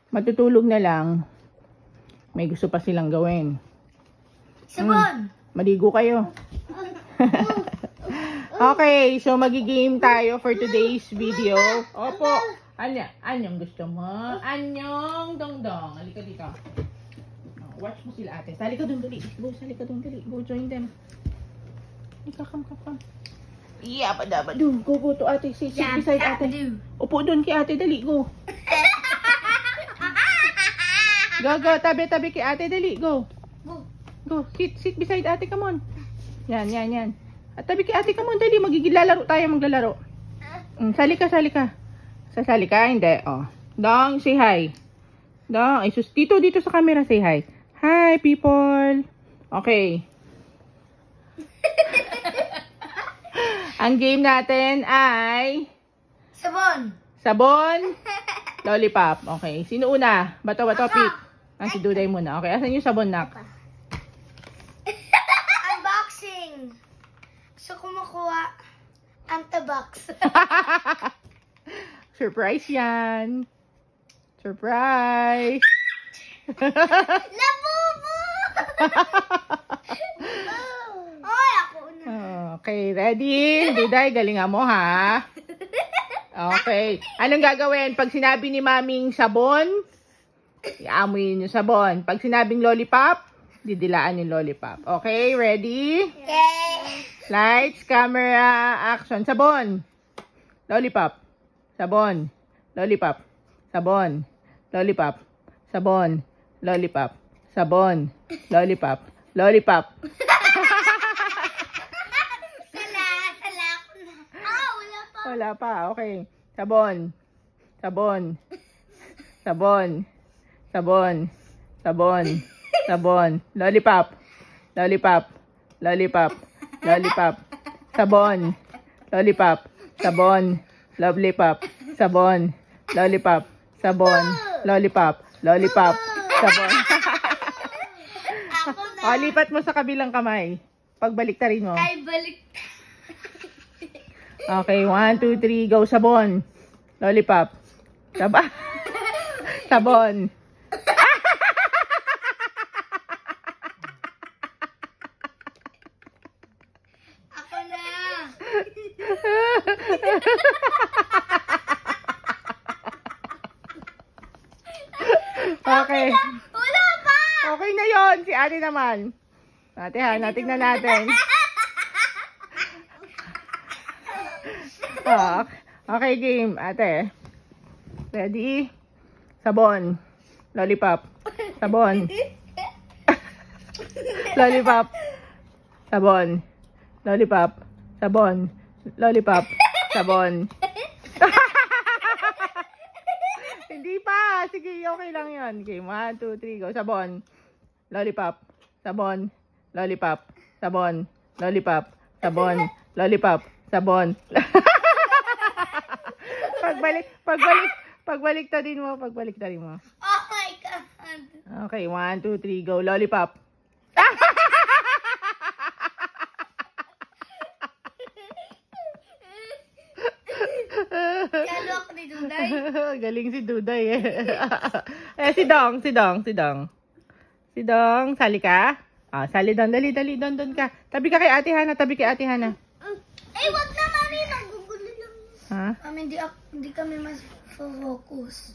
Matutulog na lang. May gusto pa silang gawin. Sabon! Maligo kayo. Okay, so magigame tayo for today's video. Opo. Anyong gusto mo? Anyong dongdong. Halika dito. Watch mo sila ate. Sali ka doon dali. Sali ka doon dali. Go join them. Come. Yeah, padabado. Go to ate. Sit beside ate. Upo doon kay ate. Dali, go. Go. Tabi kay ate. Dali, go. Go. Sit beside ate. Come on. Yan. At tabi kay ate. Come on. Dali. Maglalaro tayo. Maglalaro. Sali ka. Sasali ka? Hindi. Oh. Dong, say hi. Dong. Ay, sus. Dito sa camera. Say hi. Hi, people. Okay. Ang game natin ay sabon, lollipop. Okay. Sino una? Bato, pick. Si Duday muna. Okay. Asan yung sabon, nak? Unboxing. So, kumukuha ang tabox. Surprise yan. Surprise. Labubo! Oy, ako na. Okay, ready? Duday, galingan mo ha. Okay. Anong gagawin? Pag sinabi ni maming sabon, iamoyin yung sabon. Pag sinabing lollipop, didilaan yung lollipop. Okay, ready? Okay. Lights, camera, action. Sabon. Lollipop. Sabon. Lollipop. Sabon. Lollipop. Sabon. Lollipop. Sabon. Lollipop. Lollipop. Sala ko na. Wala pa. Wala pa. Okay. Sabon. Sabon. Sabon. Sabon. Sabon. Sabon. Lollipop. Lollipop. Lollipop. Lollipop. Sabon. Lollipop. Sabon. Lollipop. Sabon. Lollipop. Sabon. Lollipop. Lollipop. Sabon. Ako na. Lipat mo sa kabilang kamay. Pagbalik ta rin mo. Ay, balik. Okay, 1, 2, 3, go. Sabon. Lollipop. Sabon. Ako na. Okay. Wala pa. Okay na yon. Si ate naman. Ate ha, natignan natin. Okay, game. Ate. Ready? Sabon. Lollipop. Sabon. Lollipop. Sabon. Lollipop. Sabon. Lollipop. Sabon. Hindi pa. Sige, okay lang yun. Okay, 1, 2, 3, go. Sabon. Lollipop. Sabon. Lollipop. Sabon. Lollipop. Sabon. Lollipop. Sabon. Pagbalik ta din mo. Oh my God. Okay, 1, 2, 3, go. Lollipop. Kalo ako ni Duday. Galing si Duday eh. Si Dong. Si Dong, sali ka? Sali doon. Dali, doon ka. Tabi ka kay Ate Hana. Ay, wag na, mami. Nagugulo lang. Ha? Mami, hindi kami mas focus.